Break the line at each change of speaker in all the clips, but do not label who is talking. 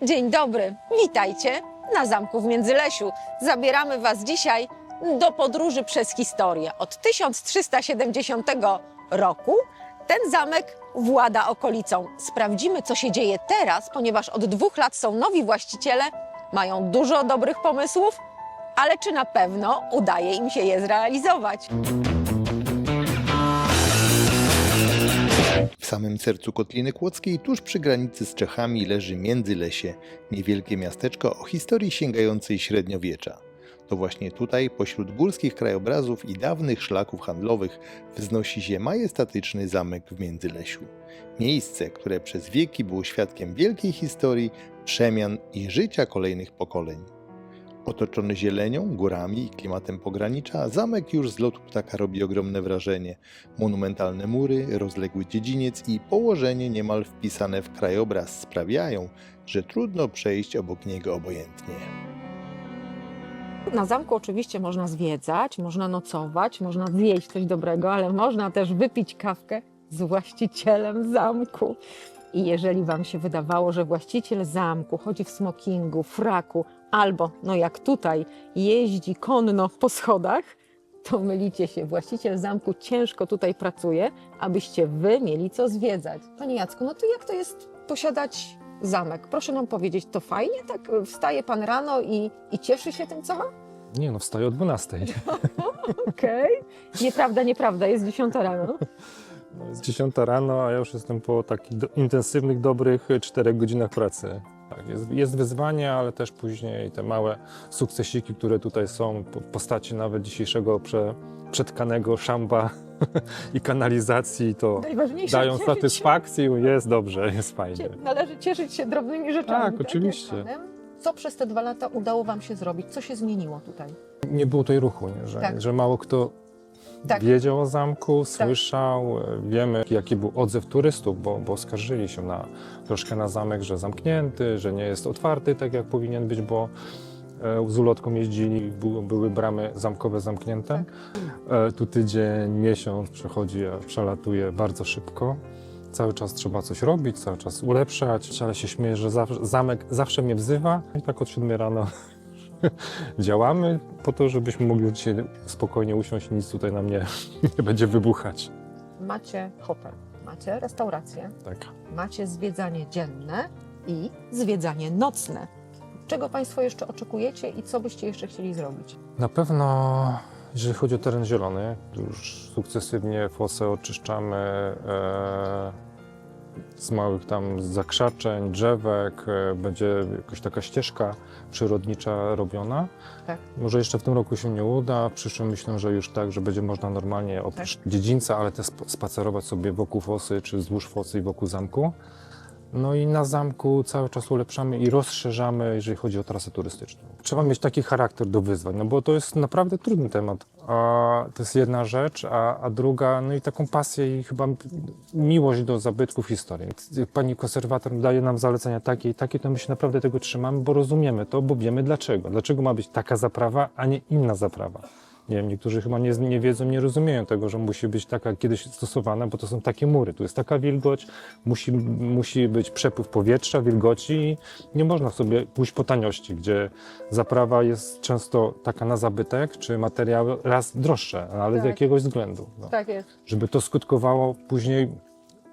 Dzień dobry, witajcie na zamku w Międzylesiu. Zabieramy Was dzisiaj do podróży przez historię. Od 1370 roku ten zamek włada okolicą. Sprawdzimy, co się dzieje teraz, ponieważ od 2 lat są nowi właściciele, mają dużo dobrych pomysłów, ale czy na pewno udaje im się je zrealizować?
W samym sercu Kotliny Kłodzkiej, tuż przy granicy z Czechami, leży Międzylesie, niewielkie miasteczko o historii sięgającej średniowiecza. To właśnie tutaj, pośród górskich krajobrazów i dawnych szlaków handlowych, wznosi się majestatyczny zamek w Międzylesiu. Miejsce, które przez wieki było świadkiem wielkiej historii, przemian i życia kolejnych pokoleń. Otoczony zielenią, górami i klimatem pogranicza, zamek już z lotu ptaka robi ogromne wrażenie. Monumentalne mury, rozległy dziedziniec i położenie niemal wpisane w krajobraz sprawiają, że trudno przejść obok niego obojętnie.
Na zamku oczywiście można zwiedzać, można nocować, można zjeść coś dobrego, ale można też wypić kawkę z właścicielem zamku. I jeżeli Wam się wydawało, że właściciel zamku chodzi w smokingu, fraku albo, no jak tutaj, jeździ konno po schodach, to mylicie się. Właściciel zamku ciężko tutaj pracuje, abyście Wy mieli co zwiedzać. Panie Jacku, no to jak to jest posiadać zamek? Proszę nam powiedzieć, to fajnie? Tak wstaje Pan rano i cieszy się tym, co ma?
Nie no, wstaję o 12.
Okej. Nieprawda, nieprawda, jest 10 rano.
No, jest 10 rano, a ja już jestem po takich intensywnych, dobrych 4 godzinach pracy. Tak, jest wyzwanie, ale też później te małe sukcesiki, które tutaj są w postaci nawet dzisiejszego przetkanego szamba i kanalizacji, to
Najważniejsze,
dają
cieszyć się.
satysfakcję, jest dobrze, jest fajnie.
Należy cieszyć się drobnymi rzeczami.
Tak, oczywiście.
jak panem? Co przez te 2 lata udało Wam się zrobić? Co się zmieniło tutaj?
Nie było tutaj ruchu, nie?
Tak.
Że mało kto
Tak.
wiedział o zamku, słyszał. Wiemy, jaki był odzew turystów, bo skarżyli się troszkę na zamek, że zamknięty, że nie jest otwarty tak jak powinien być, bo z ulotką jeździli, były bramy zamkowe zamknięte. Tu tydzień, miesiąc przelatuje bardzo szybko. Cały czas trzeba coś robić, cały czas ulepszać, ale się śmieję, że zamek zawsze mnie wzywa i tak od 7 rano działamy po to, żebyśmy mogli dzisiaj spokojnie usiąść i nic tutaj nam nie będzie wybuchać.
Macie hotel, macie restaurację,
Tak.
macie zwiedzanie dzienne i zwiedzanie nocne. Czego Państwo jeszcze oczekujecie i co byście jeszcze chcieli zrobić?
Na pewno, jeżeli chodzi o teren zielony, już sukcesywnie fosę oczyszczamy z małych tam zakrzaczeń, drzewek, będzie jakaś taka ścieżka przyrodnicza robiona.
Tak.
Może jeszcze w tym roku się nie uda, w przyszłym myślę, że już tak, że będzie można normalnie oprócz dziedzińca, ale też spacerować sobie wokół fosy, czy wzdłuż fosy i wokół zamku. No i na zamku cały czas ulepszamy i rozszerzamy, jeżeli chodzi o trasę turystyczną. Trzeba mieć taki charakter do wyzwań, no bo to jest naprawdę trudny temat. To jest jedna rzecz, a druga, no i taką pasję i chyba miłość do zabytków historii. Jak pani konserwator daje nam zalecenia takie i takie, to my się naprawdę tego trzymamy, bo rozumiemy to, bo wiemy dlaczego. Dlaczego ma być taka zaprawa, a nie inna zaprawa. Nie wiem, niektórzy chyba nie wiedzą, nie rozumieją tego, że musi być taka kiedyś stosowana, bo to są takie mury, tu jest taka wilgoć, musi być przepływ powietrza, wilgoci i nie można sobie pójść po taniości, gdzie zaprawa jest często taka na zabytek, czy materiały raz droższe, ale z jakiegoś względu. No.
Tak jest.
Żeby to skutkowało później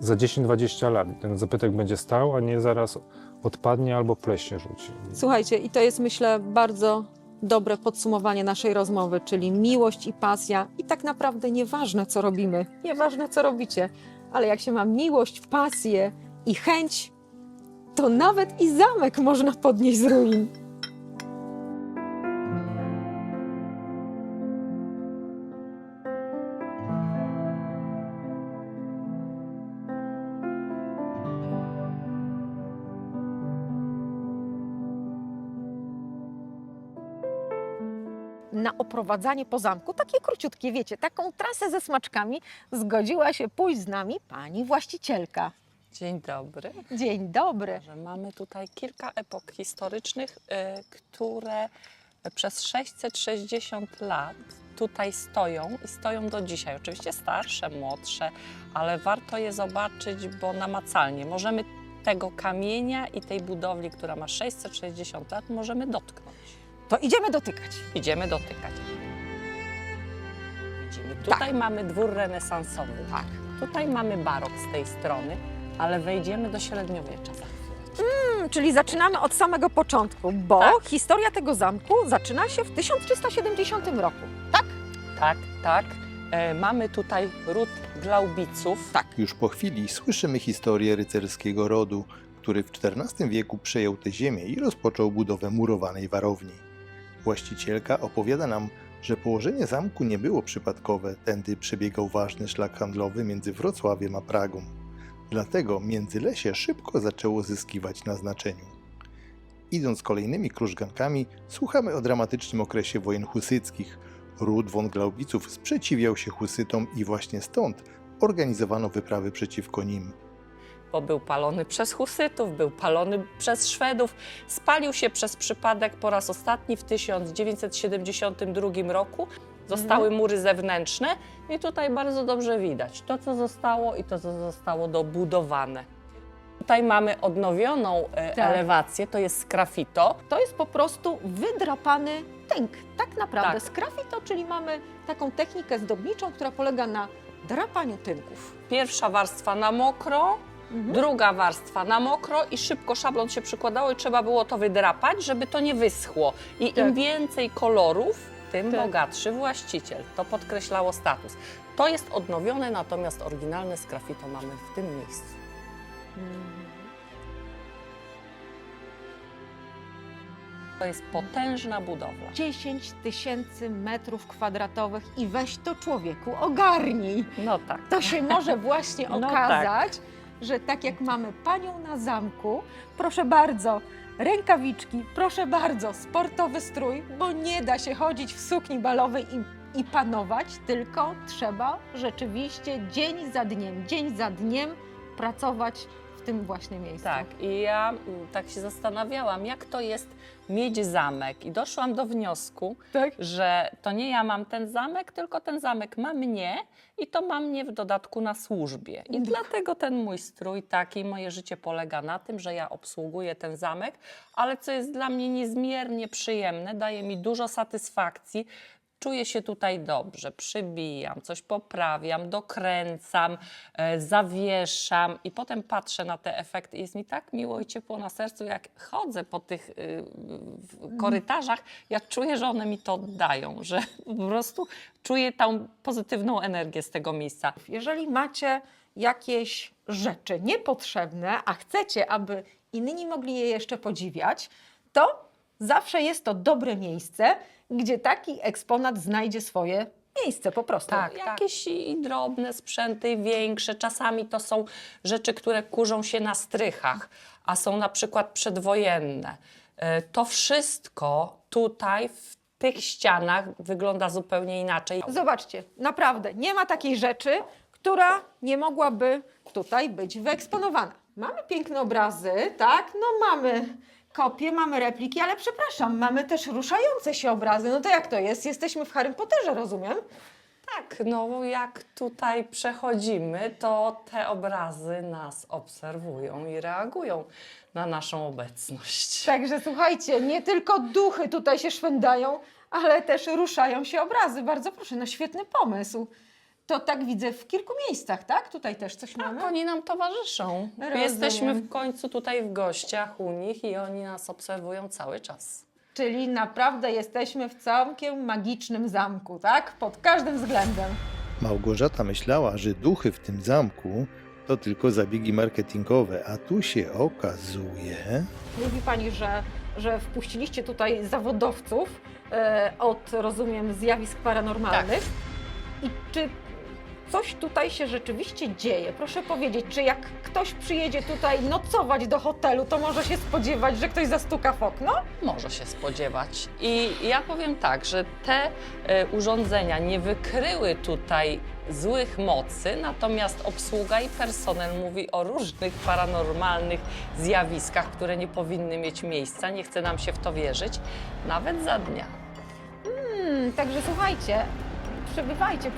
za 10-20 lat. Ten zabytek będzie stał, a nie zaraz odpadnie albo pleśnie rzuci.
Słuchajcie, i to jest, myślę, bardzo dobre podsumowanie naszej rozmowy, czyli miłość i pasja i tak naprawdę nieważne, co robimy, nieważne, co robicie, ale jak się ma miłość, pasję i chęć, to nawet i zamek można podnieść z ruin. Na oprowadzanie po zamku, takie króciutkie, wiecie, taką trasę ze smaczkami, zgodziła się pójść z nami pani właścicielka.
Dzień dobry.
Dzień dobry.
Że mamy tutaj kilka epok historycznych, które przez 660 lat tutaj stoją i stoją do dzisiaj. Oczywiście starsze, młodsze, ale warto je zobaczyć, bo namacalnie możemy tego kamienia i tej budowli, która ma 660 lat, możemy dotknąć.
To idziemy dotykać.
Idziemy dotykać. Widzimy, tutaj mamy dwór renesansowy.
Tak.
Tutaj mamy barok z tej strony, ale wejdziemy do średniowiecza za chwilę.
Czyli zaczynamy od samego początku, bo
Tak.
historia tego zamku zaczyna się w 1370 roku. Tak?
Tak, tak. Mamy tutaj ród Glaubiców.
Tak.
Już po chwili słyszymy historię rycerskiego rodu, który w XIV wieku przejął tę ziemię i rozpoczął budowę murowanej warowni. Właścicielka opowiada nam, że położenie zamku nie było przypadkowe, tędy przebiegał ważny szlak handlowy między Wrocławiem a Pragą. Dlatego Międzylesie szybko zaczęło zyskiwać na znaczeniu. Idąc kolejnymi krużgankami, słuchamy o dramatycznym okresie wojen husyckich. Ród von Glaubiców sprzeciwiał się husytom i właśnie stąd organizowano wyprawy przeciwko nim.
Bo był palony przez husytów, był palony przez Szwedów. Spalił się przez przypadek po raz ostatni w 1972 roku. Zostały mury zewnętrzne i tutaj bardzo dobrze widać to, co zostało i to, co zostało dobudowane. Tutaj mamy odnowioną elewację, to jest sgrafito.
To jest po prostu wydrapany tynk. Tak naprawdę
Tak.
sgrafito, czyli mamy taką technikę zdobniczą, która polega na drapaniu tynków.
Pierwsza warstwa na mokro, druga warstwa na mokro i szybko szablon się przykładało i trzeba było to wydrapać, żeby to nie wyschło. I
Tak.
im więcej kolorów, tym
Tak.
bogatszy właściciel. To podkreślało status. To jest odnowione, natomiast oryginalne sgrafito mamy w tym miejscu. To jest potężna budowla.
10 000 metrów kwadratowych i weź to człowieku ogarnij.
No tak.
To się może właśnie
No
okazać, że tak jak mamy panią na zamku, proszę bardzo, rękawiczki, proszę bardzo, sportowy strój, bo nie da się chodzić w sukni balowej i panować, tylko trzeba rzeczywiście dzień za dniem pracować w tym właśnie miejscu.
Tak, i ja tak się zastanawiałam, jak to jest mieć zamek i doszłam do wniosku,
Tak?
że to nie ja mam ten zamek, tylko ten zamek ma mnie i to ma mnie w dodatku na służbie. I dlatego ten mój strój taki, moje życie polega na tym, że ja obsługuję ten zamek, ale co jest dla mnie niezmiernie przyjemne, daje mi dużo satysfakcji. Czuję się tutaj dobrze, przybijam, coś poprawiam, dokręcam, zawieszam i potem patrzę na te efekty i jest mi tak miło i ciepło na sercu, jak chodzę po tych korytarzach, ja czuję, że one mi to oddają, że po prostu czuję tą pozytywną energię z tego miejsca.
Jeżeli macie jakieś rzeczy niepotrzebne, a chcecie, aby inni mogli je jeszcze podziwiać, to zawsze jest to dobre miejsce, gdzie taki eksponat znajdzie swoje miejsce po prostu.
Jakieś i drobne sprzęty, i większe. Czasami to są rzeczy, które kurzą się na strychach, a są na przykład przedwojenne. To wszystko tutaj w tych ścianach wygląda zupełnie inaczej.
Zobaczcie, naprawdę nie ma takiej rzeczy, która nie mogłaby tutaj być wyeksponowana. Mamy piękne obrazy, tak? No mamy kopie, mamy repliki, ale przepraszam, mamy też ruszające się obrazy. No to jak to jest? Jesteśmy w Harrym Potterze, rozumiem?
Tak, no jak tutaj przechodzimy, to te obrazy nas obserwują i reagują na naszą obecność.
Także słuchajcie, nie tylko duchy tutaj się szwędają, ale też ruszają się obrazy. Bardzo proszę, no świetny pomysł. To tak widzę w kilku miejscach, tak? Tutaj też coś mamy?
Oni nam towarzyszą.
Rozumiem.
Jesteśmy w końcu tutaj w gościach u nich i oni nas obserwują cały czas.
Czyli naprawdę jesteśmy w całkiem magicznym zamku, tak? Pod każdym względem.
Małgorzata myślała, że duchy w tym zamku to tylko zabiegi marketingowe, a tu się okazuje...
Mówi Pani, że wpuściliście tutaj zawodowców od, rozumiem, zjawisk paranormalnych. I czy coś tutaj się rzeczywiście dzieje? Proszę powiedzieć, czy jak ktoś przyjedzie tutaj nocować do hotelu, to może się spodziewać, że ktoś zastuka w okno?
Może się spodziewać. I ja powiem tak, że te urządzenia nie wykryły tutaj złych mocy, natomiast obsługa i personel mówi o różnych paranormalnych zjawiskach, które nie powinny mieć miejsca. Nie chce nam się w to wierzyć, nawet za dnia.
Także słuchajcie,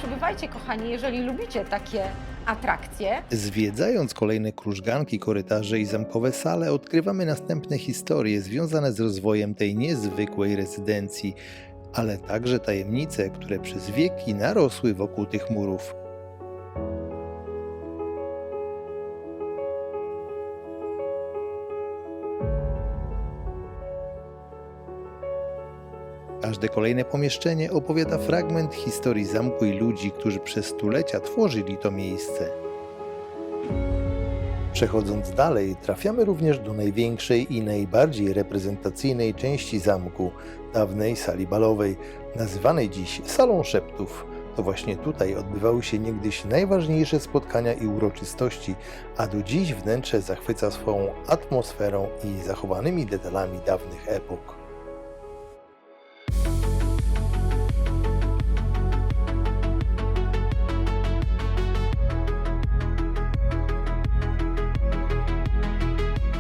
przybywajcie, kochani, jeżeli lubicie takie atrakcje.
Zwiedzając kolejne krużganki, korytarze i zamkowe sale, odkrywamy następne historie związane z rozwojem tej niezwykłej rezydencji, ale także tajemnice, które przez wieki narosły wokół tych murów. Każde kolejne pomieszczenie opowiada fragment historii zamku i ludzi, którzy przez stulecia tworzyli to miejsce. Przechodząc dalej, trafiamy również do największej i najbardziej reprezentacyjnej części zamku, dawnej sali balowej, nazywanej dziś Salą Szeptów. To właśnie tutaj odbywały się niegdyś najważniejsze spotkania i uroczystości, a do dziś wnętrze zachwyca swoją atmosferą i zachowanymi detalami dawnych epok.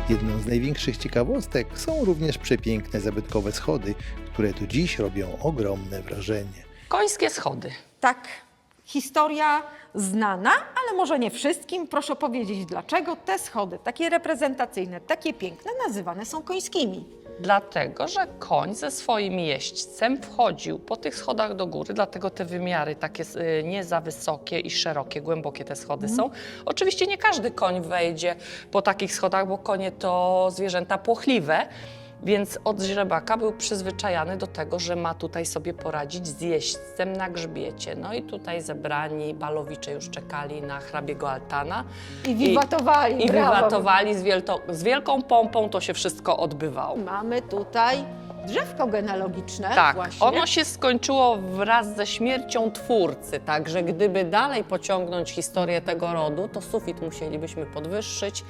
Jedną z największych ciekawostek są również przepiękne zabytkowe schody, które do dziś robią ogromne wrażenie.
Końskie schody.
Tak, historia znana, ale może nie wszystkim. Proszę powiedzieć, dlaczego te schody, takie reprezentacyjne, takie piękne, nazywane są końskimi.
Dlatego, że koń ze swoim jeźdźcem wchodził po tych schodach do góry, dlatego te wymiary takie nie za wysokie i szerokie, głębokie te schody są. Oczywiście nie każdy koń wejdzie po takich schodach, bo konie to zwierzęta płochliwe, więc od źrebaka był przyzwyczajany do tego, że ma tutaj sobie poradzić z jeźdźcem na grzbiecie. No i tutaj zebrani balowicze już czekali na hrabiego Altana.
I wiwatowali,
I
brawo.
wiwatowali z wielką pompą, to się wszystko odbywało.
Mamy tutaj drzewko genealogiczne.
Tak,
właśnie.
ono się skończyło wraz ze śmiercią twórcy, także gdyby dalej pociągnąć historię tego rodu, to sufit musielibyśmy podwyższyć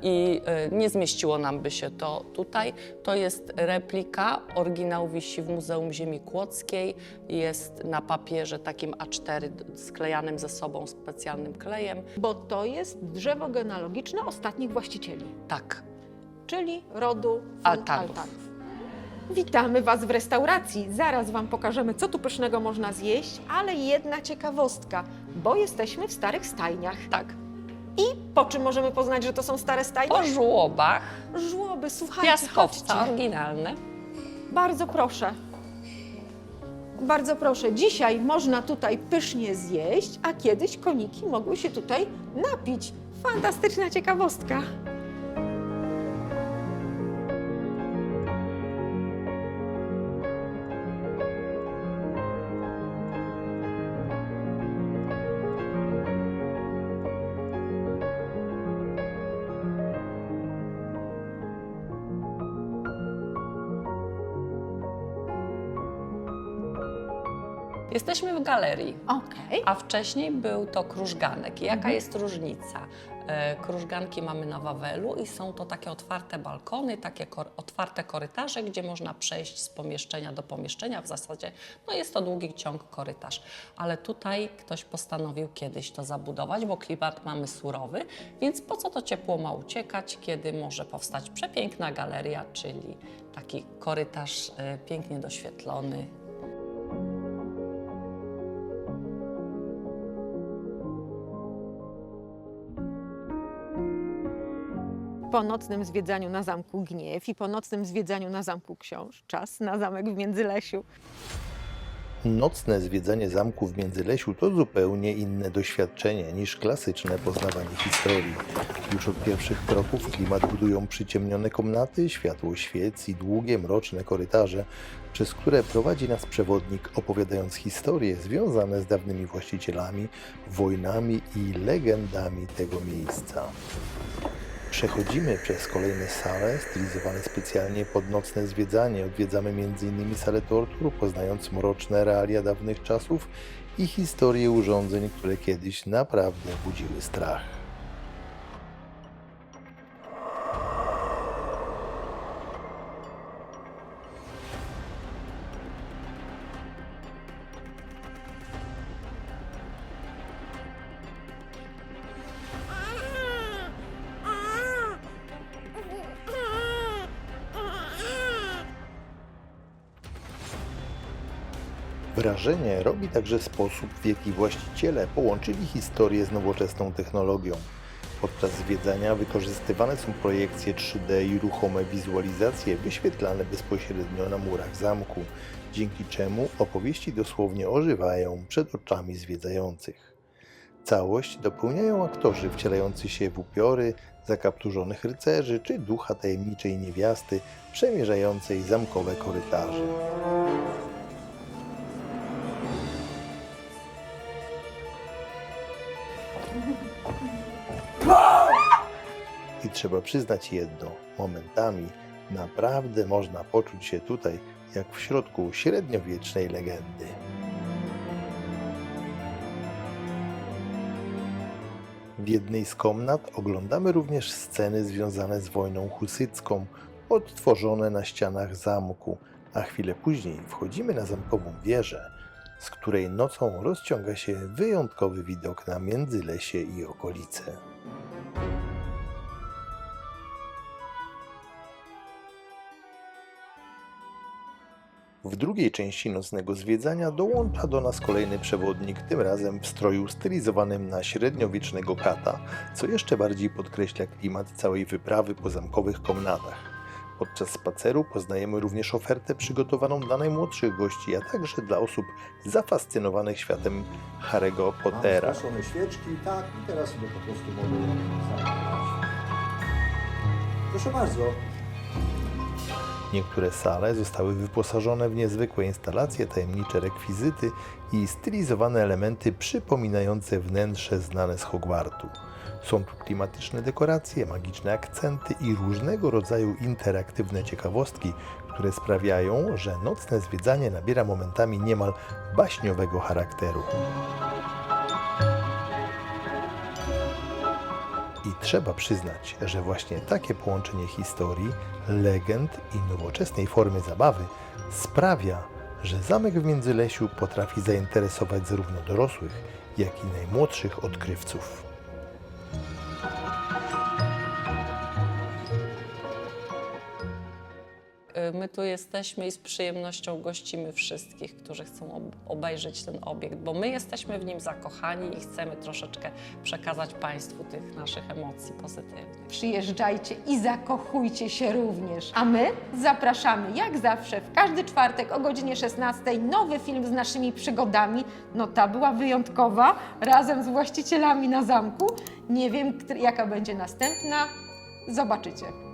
i nie zmieściło nam by się to tutaj. To jest replika, oryginał wisi w Muzeum Ziemi Kłodzkiej, jest na papierze takim A4 sklejanym ze sobą specjalnym klejem.
Bo to jest drzewo genealogiczne ostatnich właścicieli,
Tak,
czyli rodu von
Altanów.
Altanów. Witamy Was w restauracji. Zaraz Wam pokażemy, co tu pysznego można zjeść, ale jedna ciekawostka, bo jesteśmy w starych stajniach.
tak.
I po czym możemy poznać, że to są stare stajnie?
Po żłobach,
Żłoby, słuchajcie,
piaskowca
chodźcie.
oryginalne.
Bardzo proszę. Bardzo proszę. Dzisiaj można tutaj pysznie zjeść, a kiedyś koniki mogły się tutaj napić. Fantastyczna ciekawostka.
Jesteśmy w galerii.
Okej.
A wcześniej był to krużganek. Jaka jest różnica? Krużganki mamy na Wawelu i są to takie otwarte balkony, takie otwarte korytarze, gdzie można przejść z pomieszczenia do pomieszczenia. W zasadzie no jest to długi ciąg korytarz. Ale tutaj ktoś postanowił kiedyś to zabudować, bo klimat mamy surowy, więc po co to ciepło ma uciekać, kiedy może powstać przepiękna galeria, czyli taki korytarz pięknie doświetlony.
Po nocnym zwiedzaniu na zamku Gniew i po nocnym zwiedzaniu na zamku Książ, czas na zamek w Międzylesiu.
Nocne zwiedzanie zamku w Międzylesiu to zupełnie inne doświadczenie niż klasyczne poznawanie historii. Już od pierwszych kroków klimat budują przyciemnione komnaty, światło świec i długie, mroczne korytarze, przez które prowadzi nas przewodnik, opowiadając historie związane z dawnymi właścicielami, wojnami i legendami tego miejsca. Przechodzimy przez kolejne sale stylizowane specjalnie pod nocne zwiedzanie. Odwiedzamy m.in. salę tortur, poznając mroczne realia dawnych czasów i historię urządzeń, które kiedyś naprawdę budziły strach. Wrażenie robi także sposób, w jaki właściciele połączyli historię z nowoczesną technologią. Podczas zwiedzania wykorzystywane są projekcje 3D i ruchome wizualizacje wyświetlane bezpośrednio na murach zamku, dzięki czemu opowieści dosłownie ożywają przed oczami zwiedzających. Całość dopełniają aktorzy wcielający się w upiory zakapturzonych rycerzy czy ducha tajemniczej niewiasty przemierzającej zamkowe korytarze. I trzeba przyznać jedno, momentami naprawdę można poczuć się tutaj jak w środku średniowiecznej legendy. W jednej z komnat oglądamy również sceny związane z wojną husycką, odtworzone na ścianach zamku, a chwilę później wchodzimy na zamkową wieżę, z której nocą rozciąga się wyjątkowy widok na Międzylesie i okolice. W drugiej części nocnego zwiedzania dołącza do nas kolejny przewodnik, tym razem w stroju stylizowanym na średniowiecznego kata, co jeszcze bardziej podkreśla klimat całej wyprawy po zamkowych komnatach. Podczas spaceru poznajemy również ofertę przygotowaną dla najmłodszych gości, a także dla osób zafascynowanych światem Harry'ego Pottera.
Mam zgaszone świeczki, tak, i teraz sobie po prostu mogę zamknąć. Proszę bardzo.
Niektóre sale zostały wyposażone w niezwykłe instalacje, tajemnicze rekwizyty i stylizowane elementy przypominające wnętrze znane z Hogwartu. Są tu klimatyczne dekoracje, magiczne akcenty i różnego rodzaju interaktywne ciekawostki, które sprawiają, że nocne zwiedzanie nabiera momentami niemal baśniowego charakteru. I trzeba przyznać, że właśnie takie połączenie historii, legend i nowoczesnej formy zabawy sprawia, że zamek w Międzylesiu potrafi zainteresować zarówno dorosłych, jak i najmłodszych odkrywców.
My tu jesteśmy i z przyjemnością gościmy wszystkich, którzy chcą obejrzeć ten obiekt, bo my jesteśmy w nim zakochani i chcemy troszeczkę przekazać Państwu tych naszych emocji pozytywnych.
Przyjeżdżajcie i zakochujcie się również. A my zapraszamy jak zawsze w każdy czwartek o godzinie 16 nowy film z naszymi przygodami. No ta była wyjątkowa, razem z właścicielami na zamku. Nie wiem, jaka będzie następna. Zobaczycie.